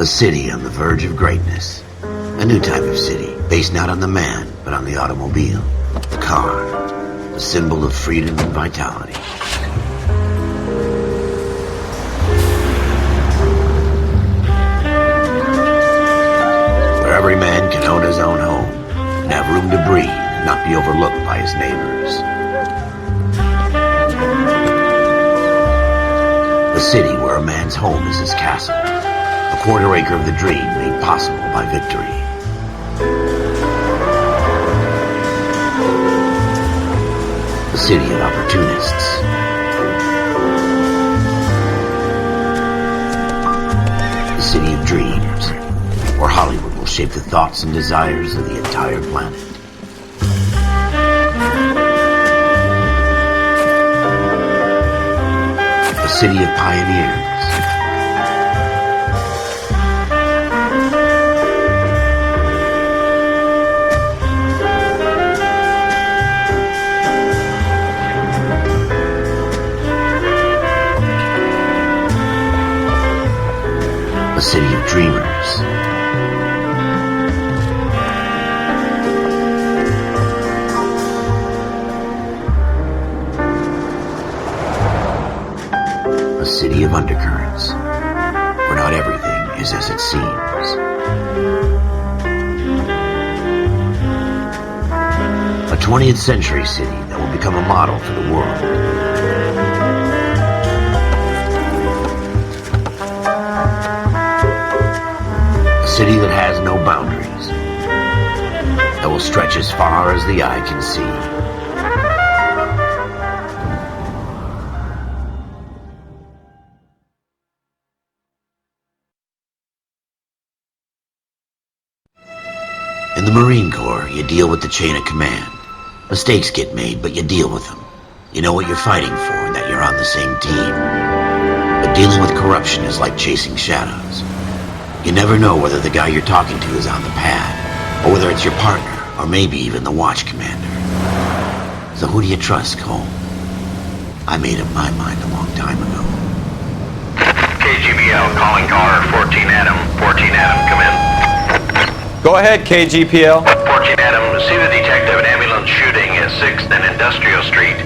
A city on the verge of greatness. A new type of city, based not on the man, but on the automobile. The car. The symbol of freedom and vitality. Where every man can own his own home, and have room to breathe, and not be overlooked by his neighbors. A city where a man's home is his castle. A quarter acre of the dream made possible by victory. A city of opportunists. A city of dreams, where Hollywood will shape the thoughts and desires of the entire planet. A city of pioneers. A city of dreamers. A city of undercurrents, where not everything is as it seems. A 20th century city that will become a model for the world. A city that has no boundaries, that will stretch as far as the eye can see. In the Marine Corps, you deal with the chain of command. Mistakes get made, but you deal with them. You know what you're fighting for and that you're on the same team. But dealing with corruption is like chasing shadows. You never know whether the guy you're talking to is on the pad, or whether it's your partner, or maybe even the watch commander. So who do you trust, Cole? I made up my mind a long time ago. KGBL, calling car 14 Adam. 14 Adam, come in. Go ahead, KGPL. 14 Adam, see the detective at ambulance shooting at 6th and Industrial Street.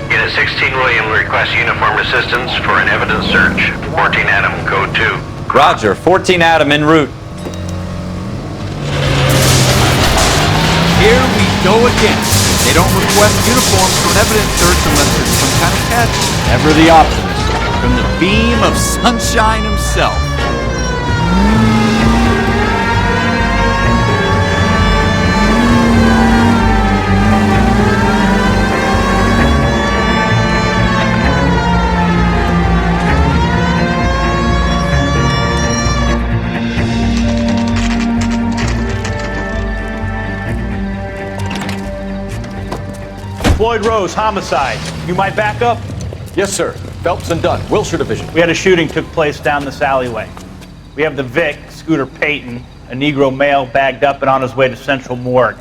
Unit 16 William requests uniformed assistance for an evidence search. 14 Adam, code 2. Roger, 14 Adam en route. Here we go again. They don't request uniforms for an evidence search unless there's some kind of catch. Ever the optimist. From the beam of sunshine himself. Floyd Rose, homicide. You might back up? Yes, sir. Phelps and Dunn, Wilshire Division. We had a shooting took place down this alleyway. We have the Vic, Scooter Payton, a Negro male bagged up and on his way to Central Morgue.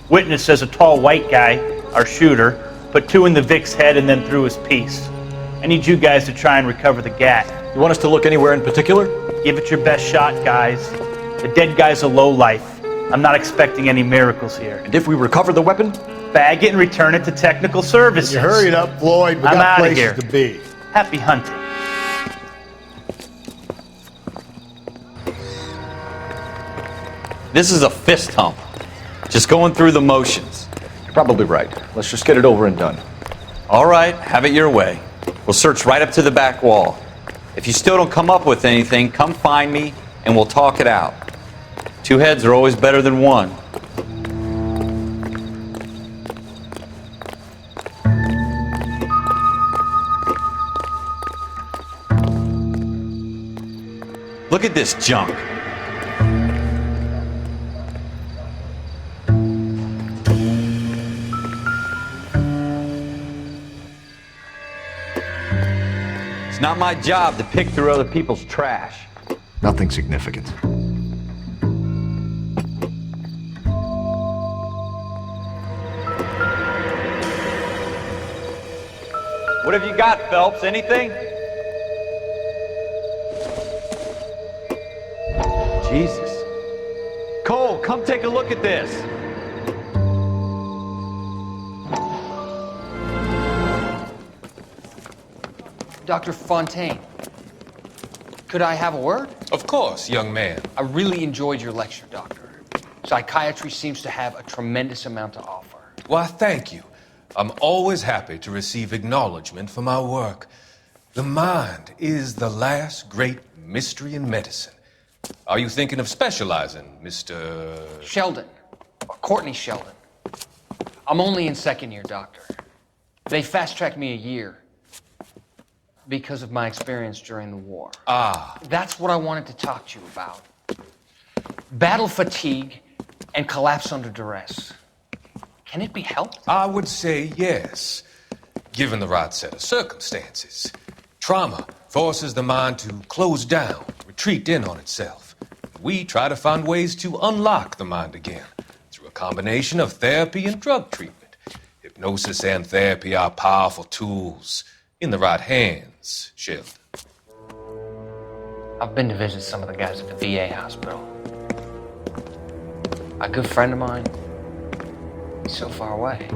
Witness says a tall white guy, our shooter, put two in the Vic's head and then threw his piece. I need you guys to try and recover the gat. You want us to look anywhere in particular? Give it your best shot, guys. The dead guy's a lowlife. I'm not expecting any miracles here. And if we recover the weapon? Bag it and return it to technical services. You hurry it up, Floyd. We I'm got outta places here. to be. Happy hunting. This is a fist hump. Just going through the motions. You're probably right. Let's just get it over and done. All right, have it your way. We'll search right up to the back wall. If you still don't come up with anything, come find me and we'll talk it out. Two heads are always better than one. Look at this junk. It's not my job to pick through other people's trash. Nothing significant. What have you got, Phelps? Anything? Jesus. Cole, come take a look at this. Dr. Fontaine, could I have a word? Of course, young man. I really enjoyed your lecture, Doctor. Psychiatry seems to have a tremendous amount to offer. Why, thank you. I'm always happy to receive acknowledgement for my work. The mind is the last great mystery in medicine. Are you thinking of specializing, Mr. Sheldon, or Courtney Sheldon. I'm only in second year, Doctor. They fast-tracked me a year because of my experience during the war. Ah. That's what I wanted to talk to you about. Battle fatigue and collapse under duress. Can it be helped? I would say yes, given the right set of circumstances. Trauma forces the mind to close down, retreat in on itself. We try to find ways to unlock the mind again through a combination of therapy and drug treatment. Hypnosis and therapy are powerful tools in the right hands, Sheldon. I've been to visit some of the guys at the VA hospital. A good friend of mine, he's so far away.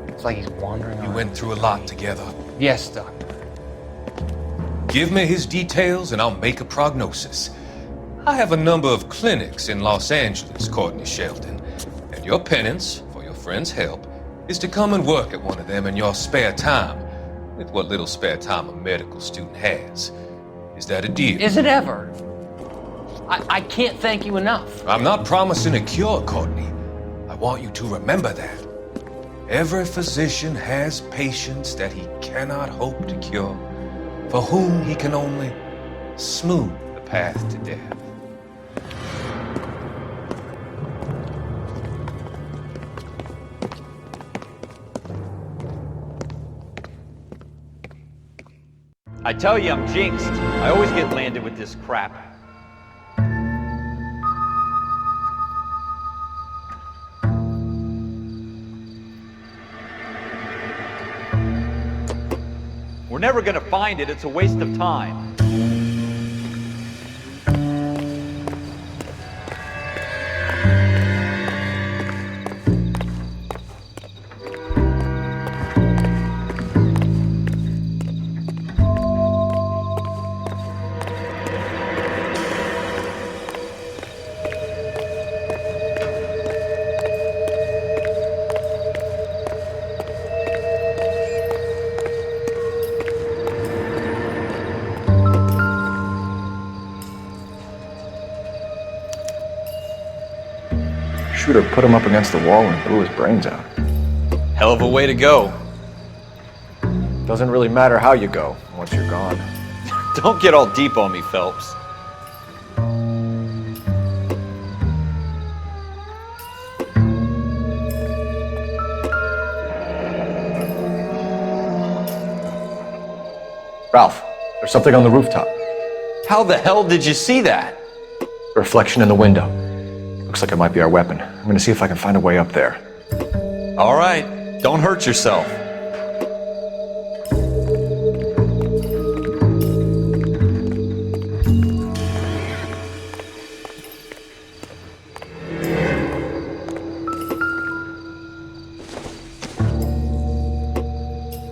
It's like he's wandering You around. went through a lot together. Yes, Doctor. Give me his details and I'll make a prognosis. I have a number of clinics in Los Angeles, Courtney Sheldon, and your penance, for your friend's help, is to come and work at one of them in your spare time, with what little spare time a medical student has. Is that a deal? Is it ever? I can't thank you enough. I'm not promising a cure, Courtney. I want you to remember that. Every physician has patients that he cannot hope to cure, for whom he can only smooth the path to death. I tell you, I'm jinxed. I always get landed with this crap. We're never gonna find it. It's a waste of time. Shooter put him up against the wall and blew his brains out. Hell of a way to go. Doesn't really matter how you go once you're gone. Don't get all deep on me, Phelps. Ralph, there's something on the rooftop. How the hell did you see that? A reflection in the window. Looks like it might be our weapon. I'm gonna see if I can find a way up there. All right, don't hurt yourself.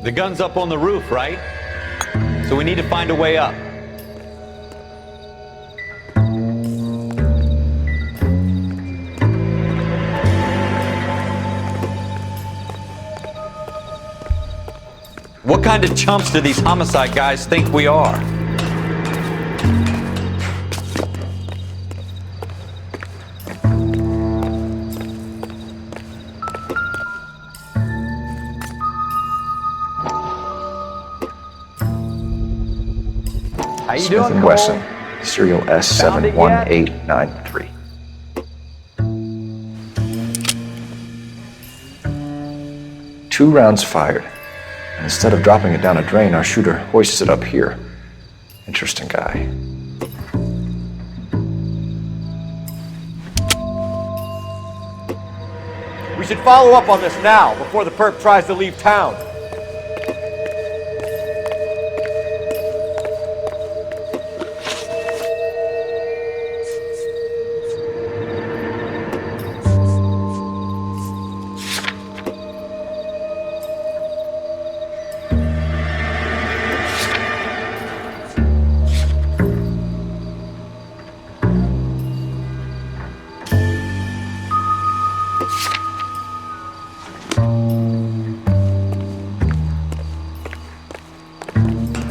The gun's up on the roof, right? So we need to find a way up. What kind of chumps do these homicide guys think we are? How you Smith doing, and Cole? Wesson, serial S71893. Two rounds fired. And instead of dropping it down a drain, our shooter hoists it up here. Interesting guy. We should follow up on this now, before the perp tries to leave town.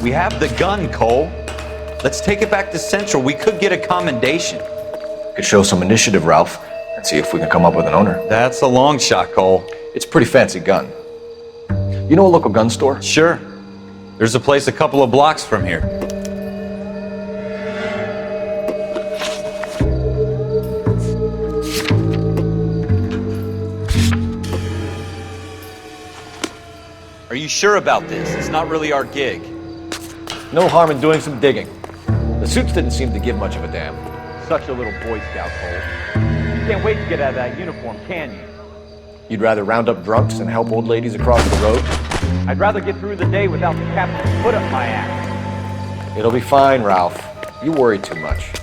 We have the gun, Cole. Let's take it back to Central. We could get a commendation. Could show some initiative, Ralph, and see if we can come up with an owner. That's a long shot, Cole. It's a pretty fancy gun. You know a local gun store? Sure. There's a place a couple of blocks from here. Are you sure about this? It's not really our gig. No harm in doing some digging. The suits didn't seem to give much of a damn. Such a little Boy Scout, Cole. You can't wait to get out of that uniform, can you? You'd rather round up drunks and help old ladies across the road? I'd rather get through the day without the captain's foot up my ass. It'll be fine, Ralph. You worry too much.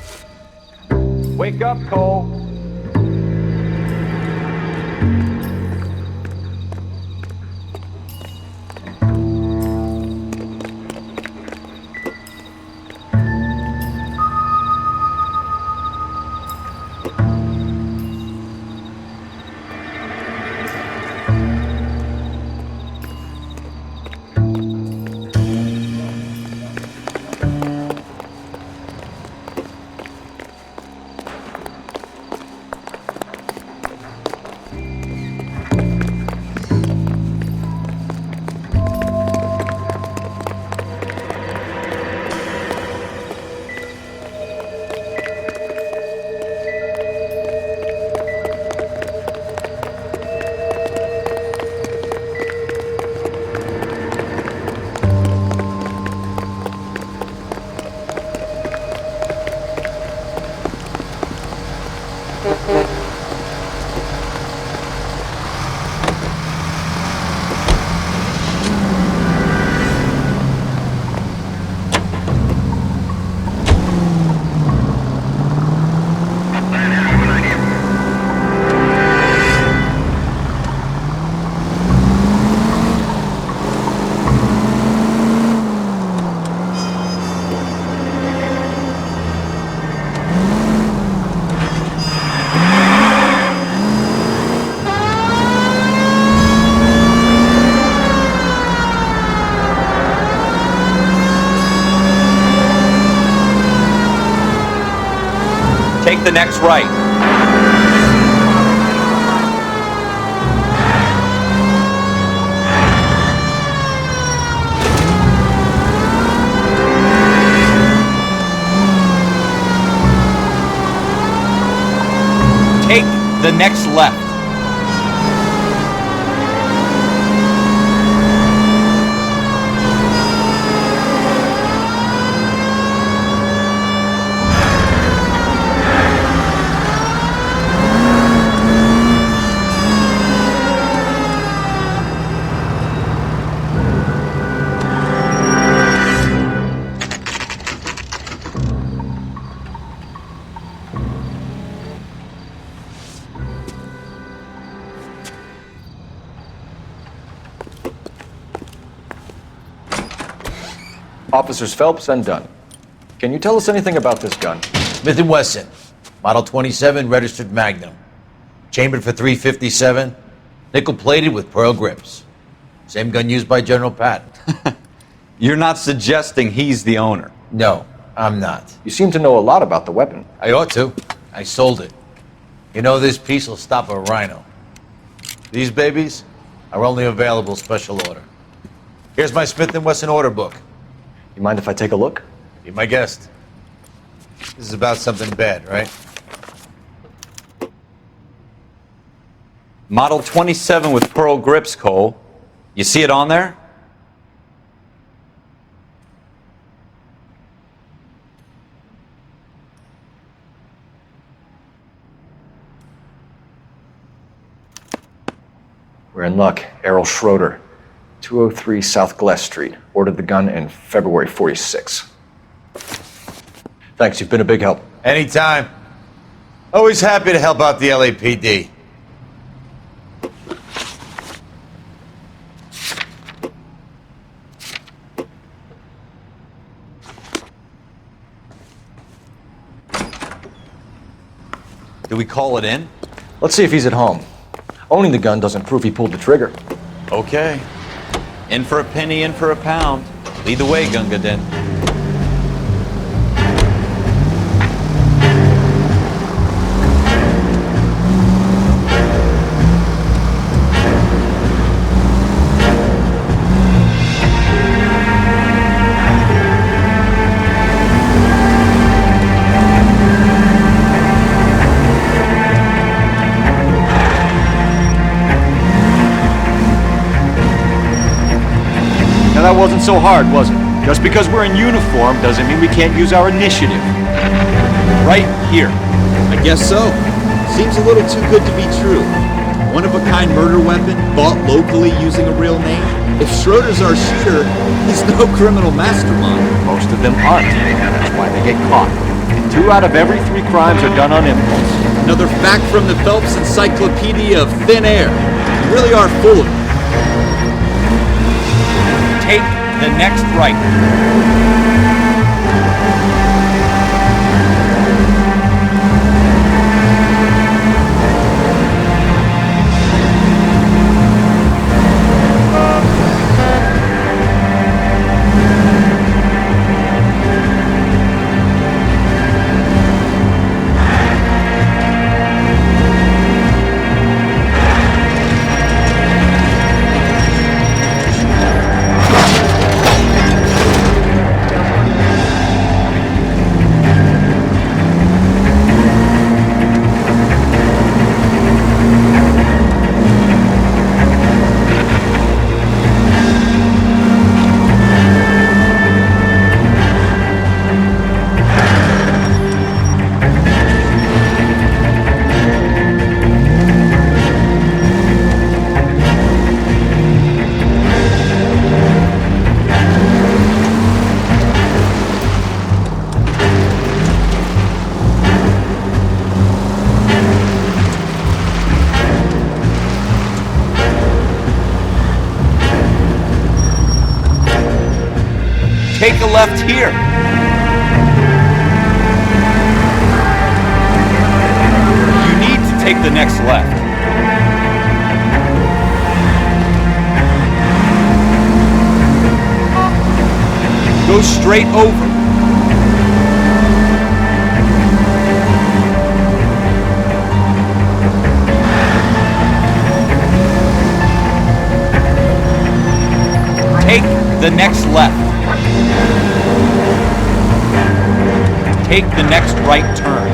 Wake up, Cole. Take the next right. Take the next left. Officers Phelps and Dunn. Can you tell us anything about this gun? Smith & Wesson, Model 27, registered Magnum. Chambered for .357, nickel-plated with pearl grips. Same gun used by General Patton. You're not suggesting he's the owner? No, I'm not. You seem to know a lot about the weapon. I ought to. I sold it. You know, this piece will stop a rhino. These babies are only available special order. Here's my Smith & Wesson order book. You mind if I take a look? Be my guest. This is about something bad, right? Model 27 with pearl grips, Cole. You see it on there? We're in luck. Errol Schroeder, 203 South Glass Street. Ordered the gun in February '46. Thanks, you've been a big help. Anytime. Always happy to help out the LAPD. Do we call it in? Let's see if he's at home. Owning the gun doesn't prove he pulled the trigger. Okay. In for a penny, in for a pound. Lead the way, Gunga Din. Now that wasn't so hard, was it? Just because we're in uniform doesn't mean we can't use our initiative. Right here. I guess so. Seems a little too good to be true. One-of-a-kind murder weapon, bought locally using a real name. If Schroeder's our shooter, he's no criminal mastermind. Most of them aren't. That's why they get caught. 2 out of every 3 crimes are done on impulse. Another fact from the Phelps Encyclopedia of Thin Air. You really are full of it. Take the next right. Take a left here. You need to take the next left. Go straight over. Take the next left. Take the next right turn.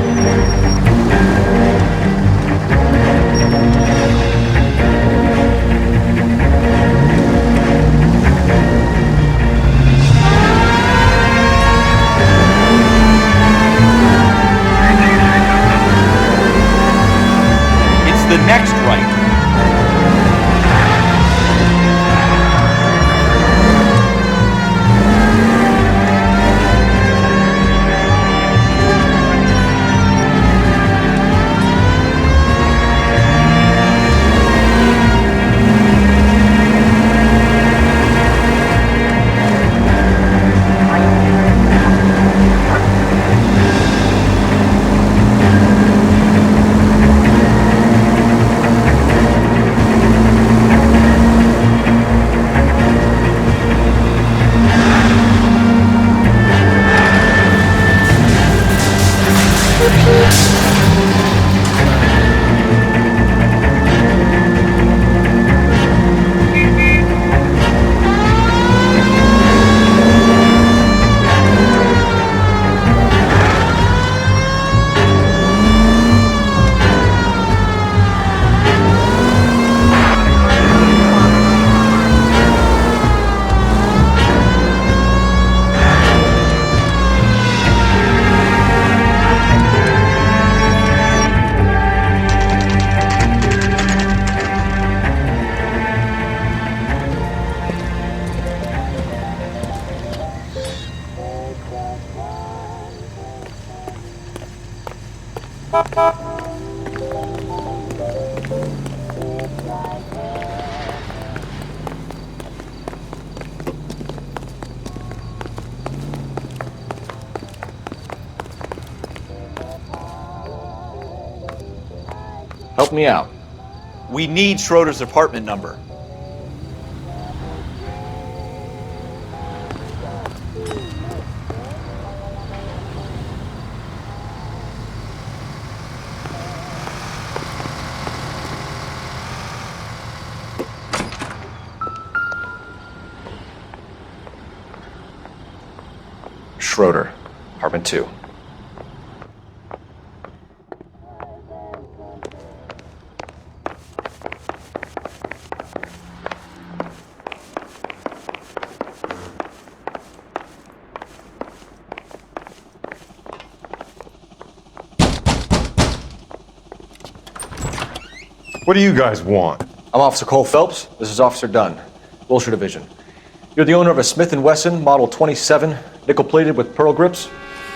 It's the next right. Help me out. We need Schroeder's apartment number. Schroeder, apartment 2. What do you guys want? I'm Officer Cole Phelps. This is Officer Dunn, Wilshire Division. You're the owner of a Smith & Wesson Model 27, nickel-plated with pearl grips?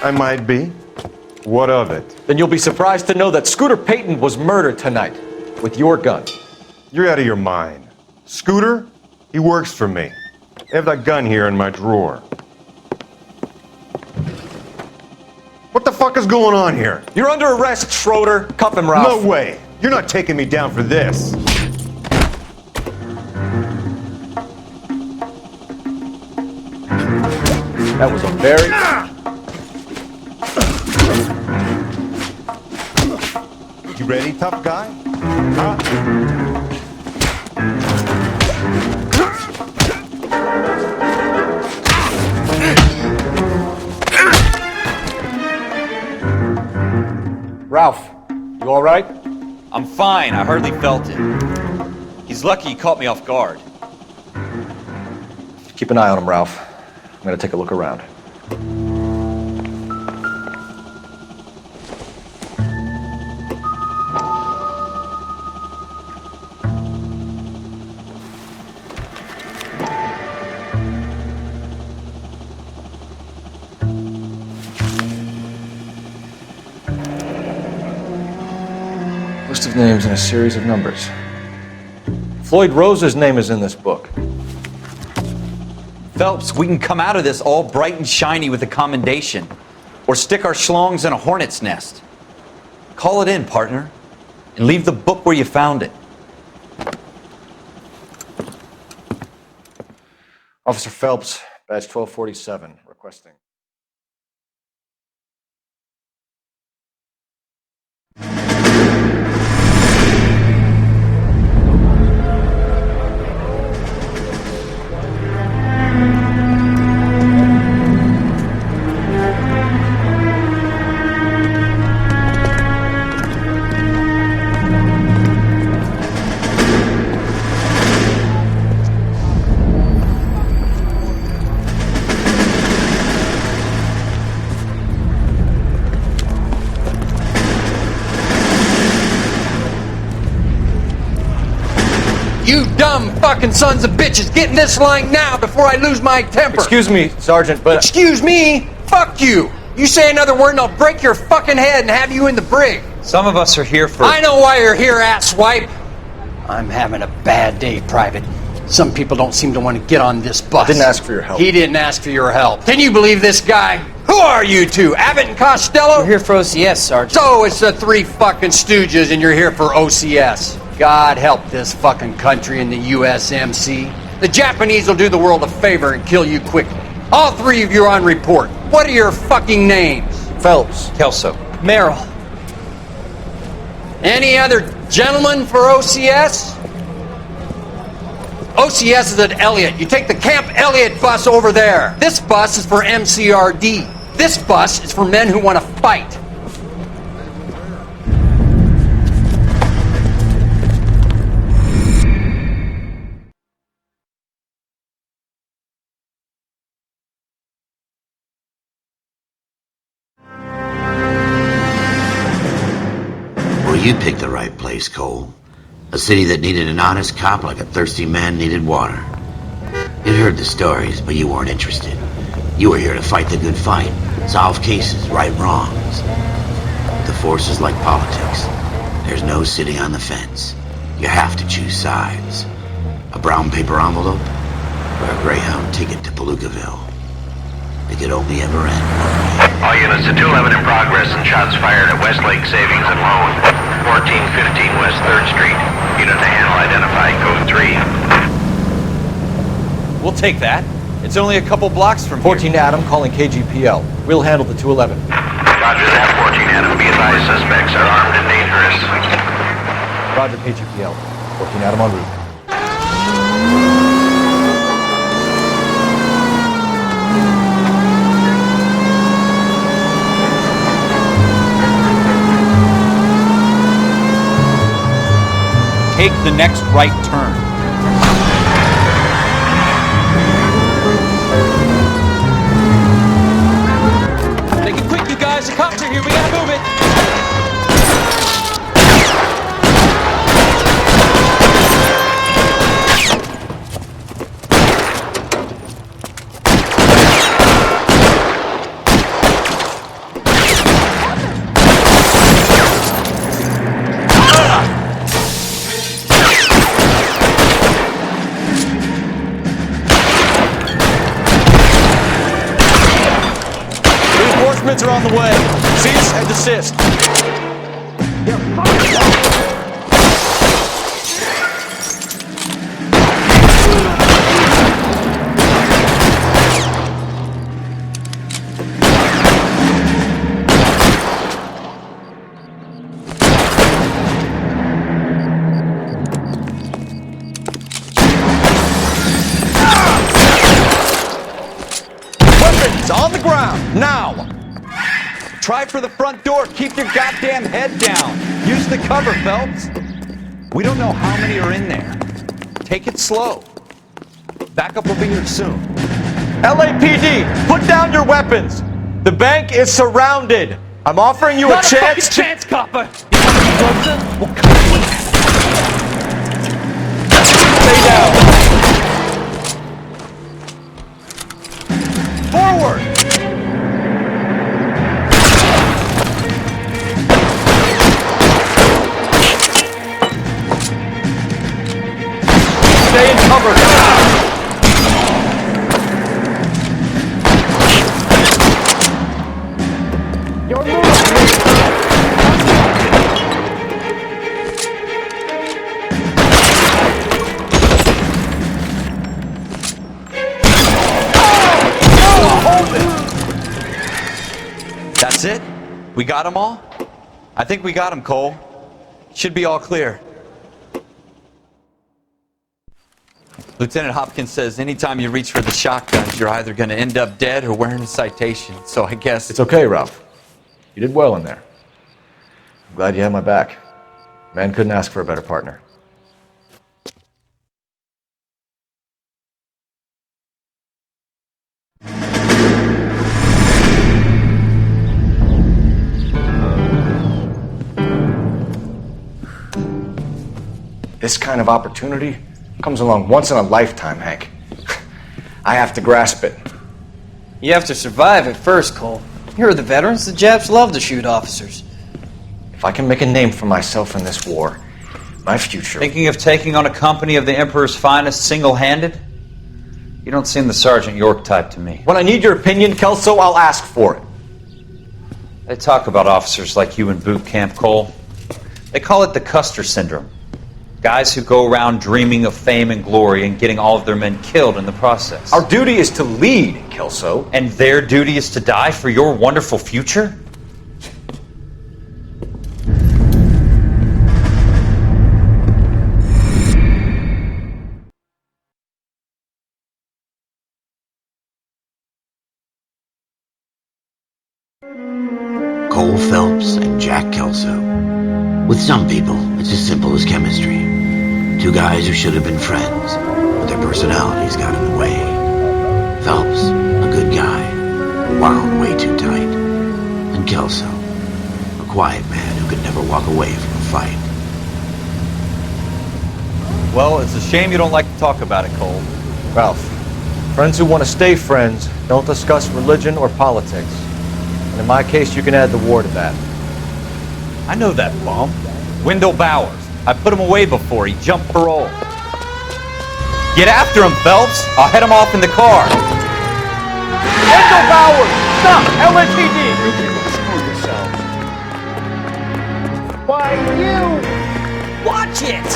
I might be. What of it? Then you'll be surprised to know that Scooter Payton was murdered tonight with your gun. You're out of your mind. Scooter? He works for me. I have that gun here in my drawer. What the fuck is going on here? You're under arrest, Schroeder. Cuff him, Ralph. No way! You're not taking me down for this! That was a very... You ready, tough guy? Huh? Ralph, you all right? I'm fine. I hardly felt it. He's lucky he caught me off guard. Keep an eye on him, Ralph. I'm gonna take a look around. List of names and a series of numbers. Floyd Rose's name is in this book. Phelps, we can come out of this all bright and shiny with a commendation. Or stick our schlongs in a hornet's nest. Call it in, partner. And leave the book where you found it. Officer Phelps, badge 1247, requesting. You dumb fucking sons of bitches! Get in this line now before I lose my temper! Excuse me, Sergeant, but... Excuse me? Fuck you! You say another word and I'll break your fucking head and have you in the brig! Some of us are here for... I know why you're here, asswipe! I'm having a bad day, Private. Some people don't seem to want to get on this bus. I didn't ask for your help. He didn't ask for your help. Can you believe this guy? Who are you two? Abbott and Costello? We're here for OCS, Sergeant. So it's the three fucking stooges and you're here for OCS. God help this fucking country and the USMC. The Japanese will do the world a favor and kill you quickly. All three of you are on report. What are your fucking names? Phelps. Kelso. Merrill. Any other gentlemen for OCS? OCS is at Elliott. You take the Camp Elliott bus over there. This bus is for MCRD. This bus is for men who want to fight. Well, you picked the right place, Cole. A city that needed an honest cop like a thirsty man needed water. You'd heard the stories, but you weren't interested. You were here to fight the good fight, solve cases, right wrongs. The force is like politics. There's no sitting on the fence. You have to choose sides. A brown paper envelope or a Greyhound ticket to Palookaville. It could only ever end one way. All units to 211 in progress and shots fired at Westlake Savings and Loan, 1415 West 3rd Street. Unit to handle identified, code 3. We'll take that. It's only a couple blocks from 14 Adam calling KGPL. We'll handle the 211. Roger that, 14 Adam. Be advised, suspects are armed and dangerous. Roger, KGPL. 14 Adam en route. the next right turn. Make it quick, you guys. The cops are here. We gotta move it. Reinforcements are on the way. Cease and desist. Weapons on the ground, now! Try for the front door. Keep your goddamn head down. Use the cover, Phelps. We don't know how many are in there. Take it slow. Backup will be here soon. LAPD, put down your weapons. The bank is surrounded. I'm offering you a chance to... chance, copper! You come closer, we'll cut you. Stay down. Forward. Stay in cover. You're moving. That's it? We got them all? I think we got them, Cole. Should be all clear. Lieutenant Hopkins says anytime you reach for the shotguns, you're either going to end up dead or wearing a citation. So I guess... It's okay, Ralph. You did well in there. I'm glad you had my back. Man couldn't ask for a better partner. This kind of opportunity comes along once in a lifetime, Hank. I have to grasp it. You have to survive it first, Cole. Here are the veterans. The Japs love to shoot officers. If I can make a name for myself in this war, my future... Thinking of taking on a company of the Emperor's finest single-handed? You don't seem the Sergeant York type to me. When I need your opinion, Kelso, I'll ask for it. They talk about officers like you in boot camp, Cole. They call it the Custer Syndrome. Guys who go around dreaming of fame and glory and getting all of their men killed in the process. Our duty is to lead, Kelso. And their duty is to die for your wonderful future? Cole Phelps and Jack Kelso. With some people, it's as simple as chemistry. Two guys who should have been friends, but their personalities got in the way. Phelps, a good guy, wound way too tight. And Kelso, a quiet man who could never walk away from a fight. Well, it's a shame you don't like to talk about it, Cole. Ralph, friends who want to stay friends don't discuss religion or politics. And in my case, you can add the war to that. I know that bum. Wendell Bowers. I put him away before. He jumped parole. Get after him, Phelps. I'll head him off in the car. Wendell Bowers! Stop! LAPD! You can go screw yourselves. Why, you! Watch it!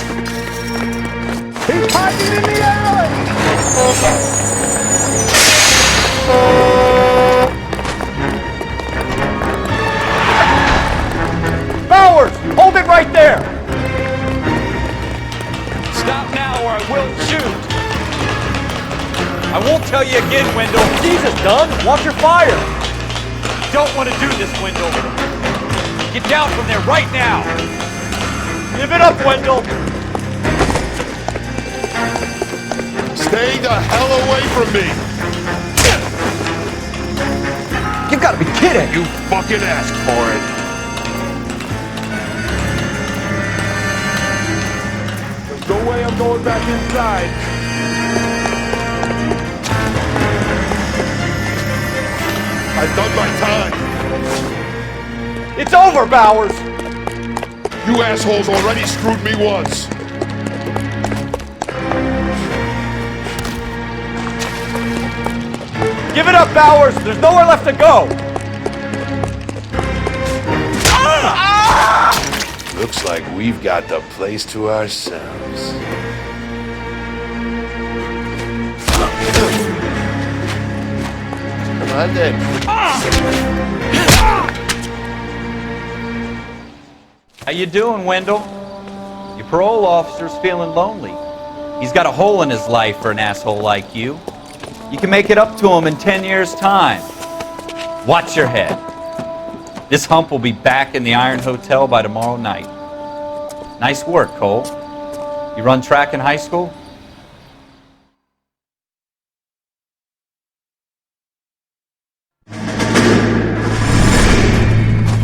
He's hiding in the alley! Bowers! Hold it right there! Stop now or I will shoot. I won't tell you again, Wendell. Jesus, Dunn! Watch your fire! Don't want to do this, Wendell. Get down from there right now. Give it up, Wendell! Stay the hell away from me! You've got to be kidding! You fucking asked for it! There's no way I'm going back inside. I've done my time. It's over, Bowers! You assholes already screwed me once. Give it up, Bowers! There's nowhere left to go! Looks like we've got the place to ourselves. Come on then. How you doing, Wendell? Your parole officer's feeling lonely. He's got a hole in his life for an asshole like you. You can make it up to him in 10 years' time. Watch your head. This hump will be back in the Iron Hotel by tomorrow night. Nice work, Cole. You run track in high school?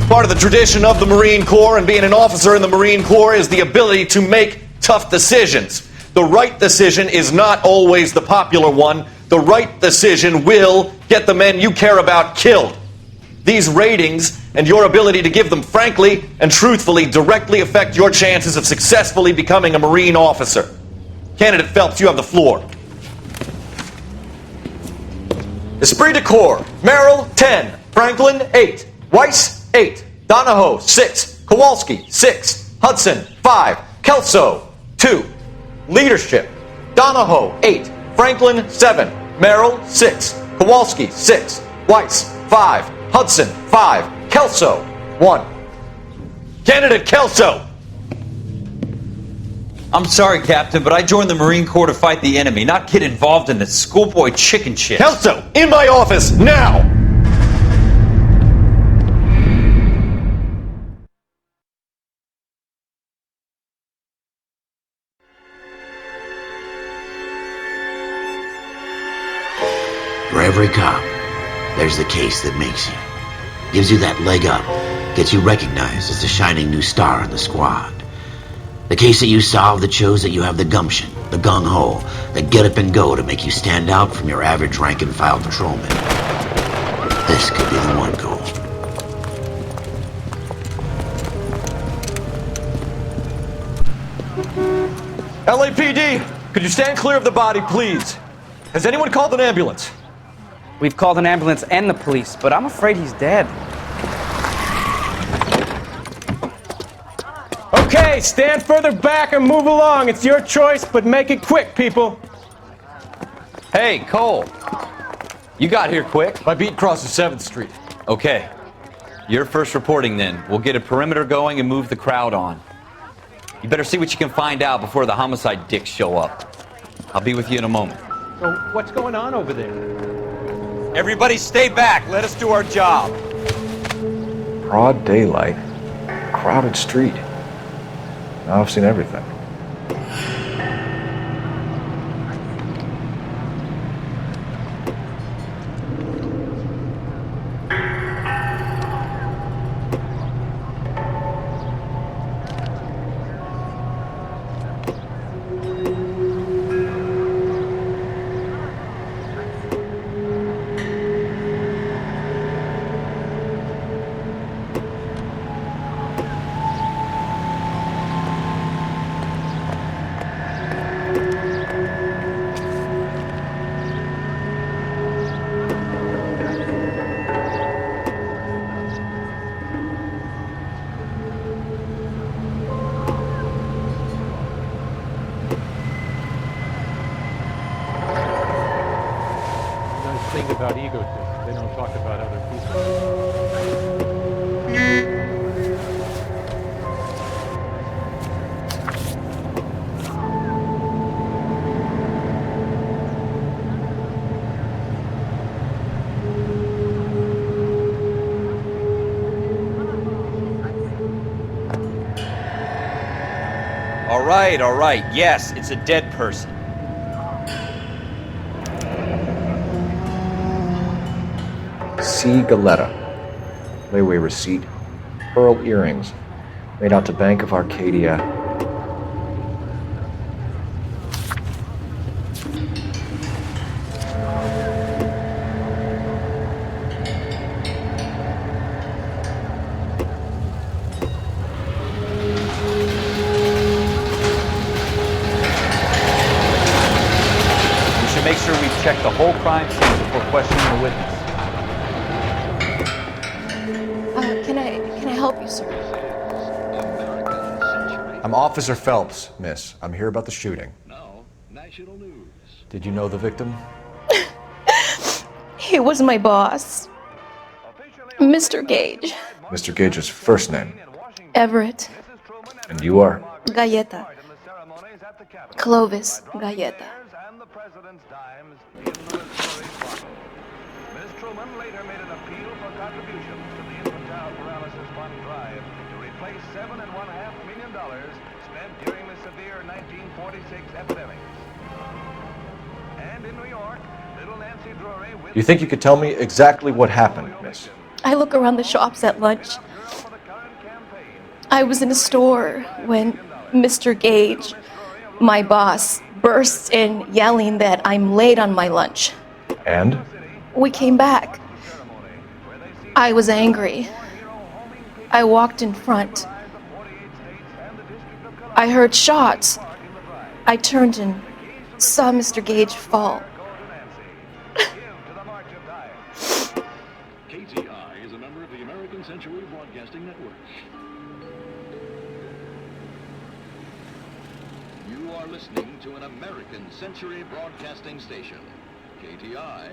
Part of the tradition of the Marine Corps and being an officer in the Marine Corps is the ability to make tough decisions. The right decision is not always the popular one. The right decision will get the men you care about killed. These ratings and your ability to give them frankly and truthfully directly affect your chances of successfully becoming a Marine officer. Candidate Phelps, you have the floor. Esprit de Corps, Merrill, 10. Franklin, 8. Weiss, 8. Donahoe, 6. Kowalski, 6. Hudson, 5. Kelso, 2. Leadership, Donahoe, 8. Franklin, 7. Merrill, 6. Kowalski, 6. Weiss, 5. Hudson, 5. Kelso, 1. Candidate Kelso! I'm sorry, Captain, but I joined the Marine Corps to fight the enemy, not get involved in this schoolboy chicken shit. Kelso, in my office, now! For every cop, there's the case that makes you. Gives you that leg up, gets you recognized as the shining new star in the squad. The case that you solve that shows that you have the gumption, the gung-ho, the get up and go to make you stand out from your average rank-and-file patrolman. This could be the one, Cole. LAPD, could you stand clear of the body, please? Has anyone called an ambulance? We've called an ambulance and the police, but I'm afraid he's dead. Okay, stand further back and move along. It's your choice, but make it quick, people. Hey, Cole. You got here quick. My beat crosses 7th Street. Okay. You're first reporting then. We'll get a perimeter going and move the crowd on. You better see what you can find out before the homicide dicks show up. I'll be with you in a moment. So what's going on over there? Everybody stay back. Let us do our job. Broad daylight, crowded street. Now I've seen everything. Thing about egotism. They don't talk about other people. All right. Yes, it's a dead person. C. Galetta. Layaway receipt. Pearl earrings. Made out to Bank of Arcadia. We should make sure we check the whole crime scene before questioning the witness. Can I help you, sir? I'm Officer Phelps, miss. I'm here about the shooting. Did you know the victim? He was my boss, Mr. Gage. Mr. Gage's first name. Everett. And you are? Galleta. Clovis Galleta. Ms. Truman later made an appeal for contributions to the infantile paralysis fund drive to replace $7.5 million spent during the severe 1946 epidemic. And in New York, little Nancy Drury with... Do you think you could tell me exactly what happened, miss? I look around the shops at lunch. I was in a store when Mr. Gage, my boss, bursts in yelling that I'm late on my lunch. And? We came back. I was angry. I walked in front. I heard shots. I turned and saw Mr. Gage fall. KTI is a member of the American Century Broadcasting Network. You are listening to an American Century Broadcasting station. KTI,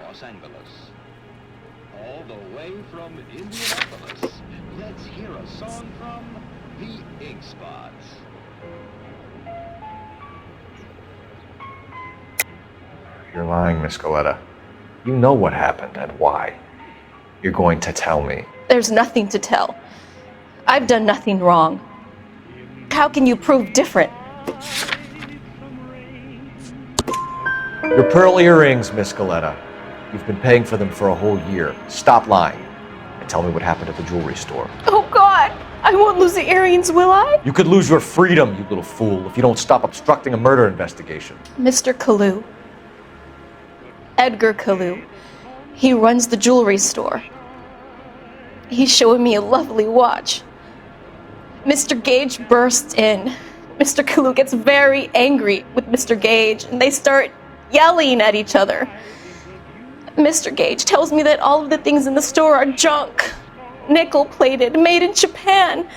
Los Angeles. All the way from Indianapolis, let's hear a song from the Ink Spots. You're lying, Miss Galetta. You know what happened and why. You're going to tell me. There's nothing to tell. I've done nothing wrong. How can you prove different? Your pearl earrings, Miss Galetta. You've been paying for them for a whole year. Stop lying and tell me what happened at the jewelry store. Oh, God! I won't lose the earrings, will I? You could lose your freedom, you little fool, if you don't stop obstructing a murder investigation. Mr. Kalu. Edgar Kalu. He runs the jewelry store. He's showing me a lovely watch. Mr. Gage bursts in. Mr. Kalu gets very angry with Mr. Gage, and they start yelling at each other. Mr. Gage tells me that all of the things in the store are junk, nickel-plated, made in Japan,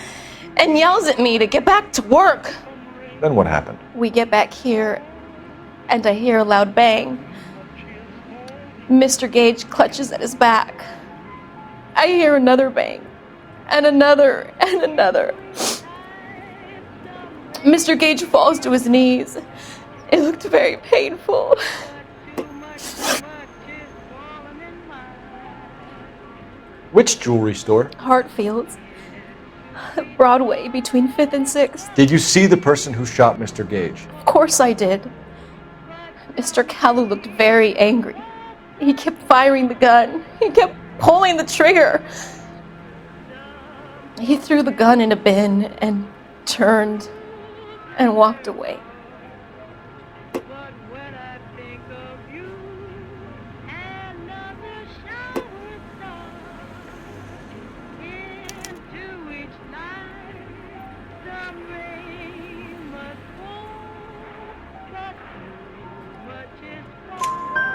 and yells at me to get back to work. Then what happened? We get back here, and I hear a loud bang. Mr. Gage clutches at his back. I hear another bang, and another, and another. Mr. Gage falls to his knees. It looked very painful. Which jewelry store? Hartfield's. Broadway, between 5th and 6th. Did you see the person who shot Mr. Gage? Of course I did. Mr. Kalu looked very angry. He kept firing the gun. He kept pulling the trigger. He threw the gun in a bin and turned and walked away.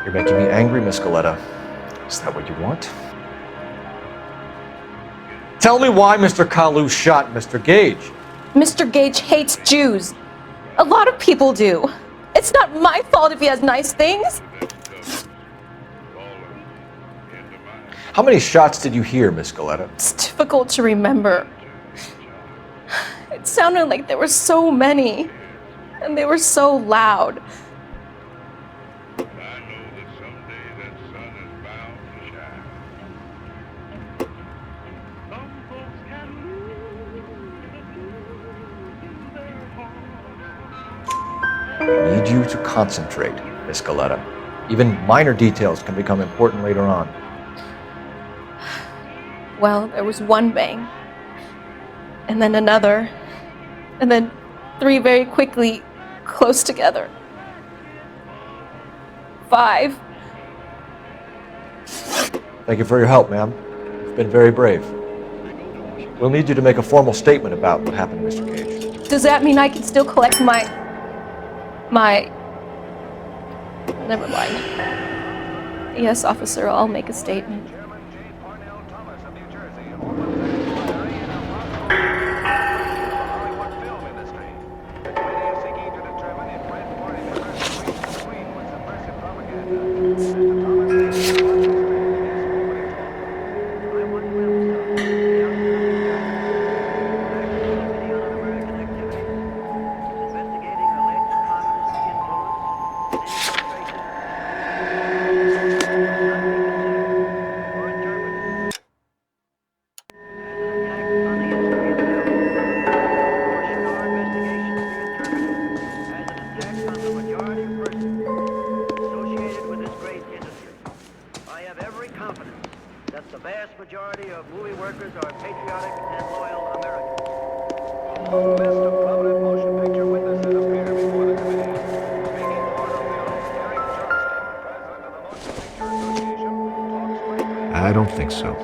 You're making me angry, Miss Galetta. Is that what you want? Tell me why Mr. Kalu shot Mr. Gage. Mr. Gage hates Jews. A lot of people do. It's not my fault if he has nice things. How many shots did you hear, Miss Galetta? It's difficult to remember. It sounded like there were so many, and they were so loud. I need you to concentrate, Miss Galetta. Even minor details can become important later on. Well, there was one bang, and then another, and then 3 very quickly, close together. 5. Thank you for your help, ma'am. You've been very brave. We'll need you to make a formal statement about what happened to Mr. Gage. Does that mean I can still collect my... Never mind. Yes, officer, I'll make a statement. I don't think so.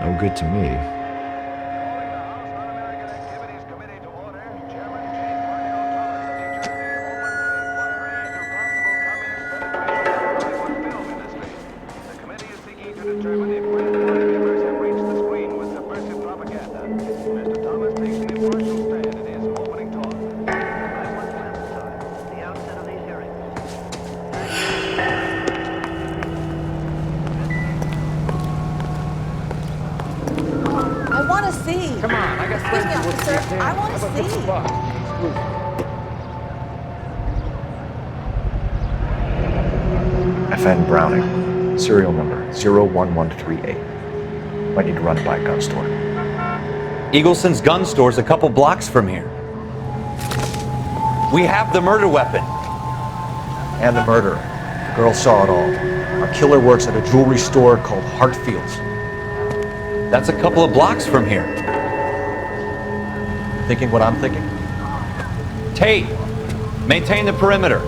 No good to me. Come on, I got friends who look officer. like that. I wanna How about this see. spot? FN Browning, serial number 01138. Might need to run it by a gun store. Eagleson's gun store's a couple blocks from here. We have the murder weapon. And the murderer. The girl saw it all. Our killer works at a jewelry store called Hartfield's. That's a couple of blocks from here. Thinking what I'm thinking? Tate, maintain the perimeter.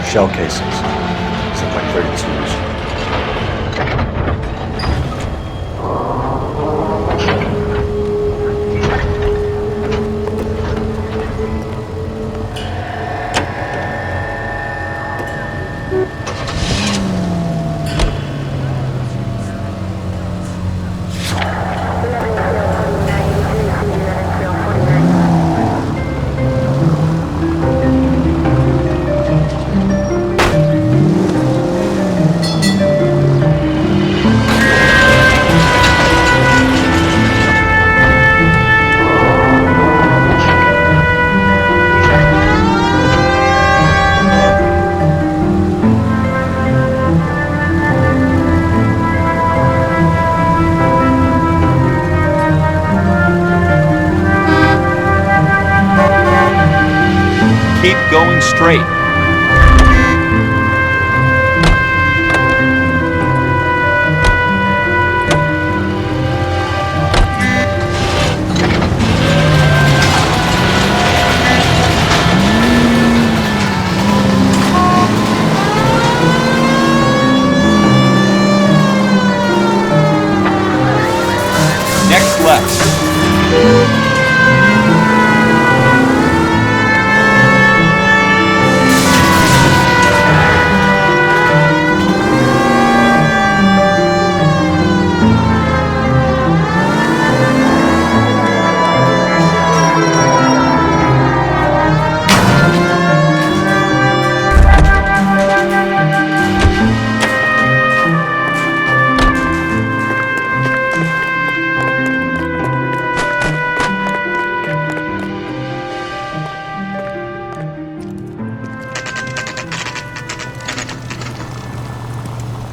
Shell casings. Seems like 32s. Keep going straight.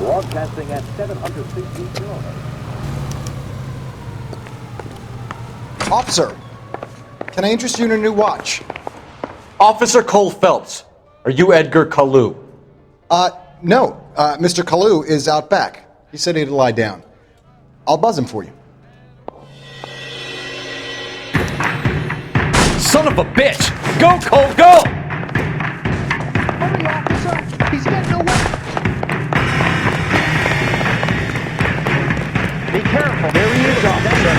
broadcasting at 760 kilohertz. Officer, can I interest you in a new watch? Officer Cole Phelps, are you Edgar Kalu? No. Mr. Kalu is out back. He said he'd lie down. I'll buzz him for you. Son of a bitch! Go, Cole, go! Hurry, officer! He's getting away! Be careful, there he is, officer.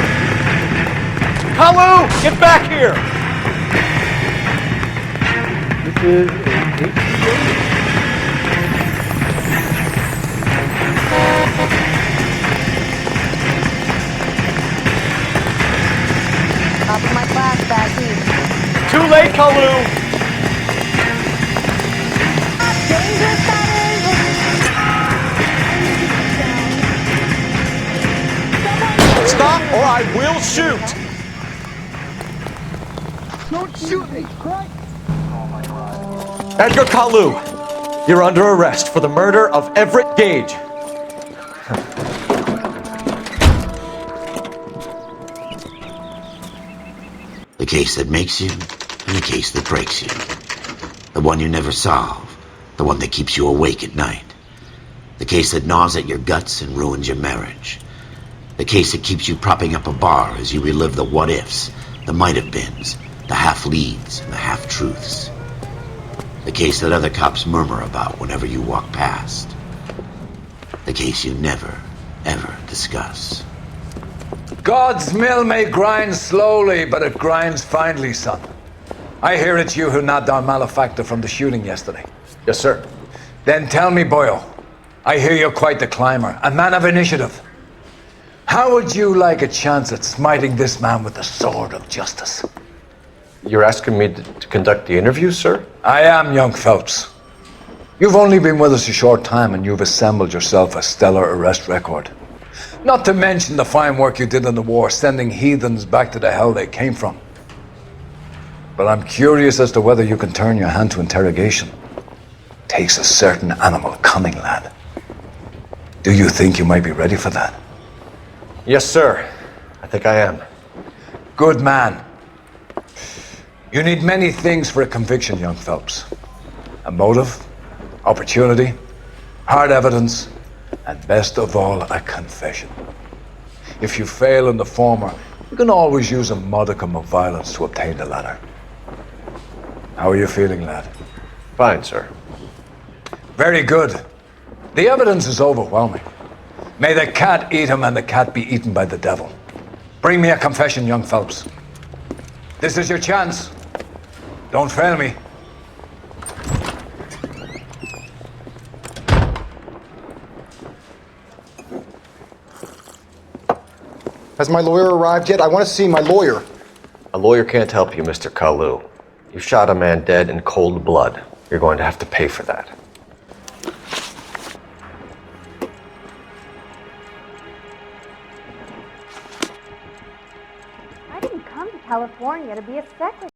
Kalu, get back here! This is a Top of my class, Baggy. Too late, Kalu! Dangerous, that is! Stop or I will shoot! Don't shoot me! Christ! Edgar Kalu, you're under arrest for the murder of Everett Gage. The case that makes you, and the case that breaks you. The one you never solve, the one that keeps you awake at night. The case that gnaws at your guts and ruins your marriage. The case that keeps you propping up a bar as you relive the what-ifs, the might-have-beens, the half-leads, and the half-truths. The case that other cops murmur about whenever you walk past. The case you never, ever discuss. God's mill may grind slowly, but it grinds finely, son. I hear it's you who nabbed our malefactor from the shooting yesterday. Yes, sir. Then tell me, Boyle, I hear you're quite the climber, a man of initiative. How would you like a chance at smiting this man with the sword of justice? You're asking me to conduct the interview, sir? I am, young Phelps. You've only been with us a short time and you've assembled yourself a stellar arrest record. Not to mention the fine work you did in the war, sending heathens back to the hell they came from. But I'm curious as to whether you can turn your hand to interrogation. Takes a certain animal cunning, lad. Do you think you might be ready for that? Yes, sir. I think I am. Good man. You need many things for a conviction, young Phelps. A motive, opportunity, hard evidence, and best of all, a confession. If you fail in the former, you can always use a modicum of violence to obtain the latter. How are you feeling, lad? Fine, sir. Very good. The evidence is overwhelming. May the cat eat him and the cat be eaten by the devil. Bring me a confession, young Phelps. This is your chance. Don't fail me. Has my lawyer arrived yet? I want to see my lawyer. A lawyer can't help you, Mr. Kalu. You shot a man dead in cold blood. You're going to have to pay for that. I didn't come to California to be a secretary.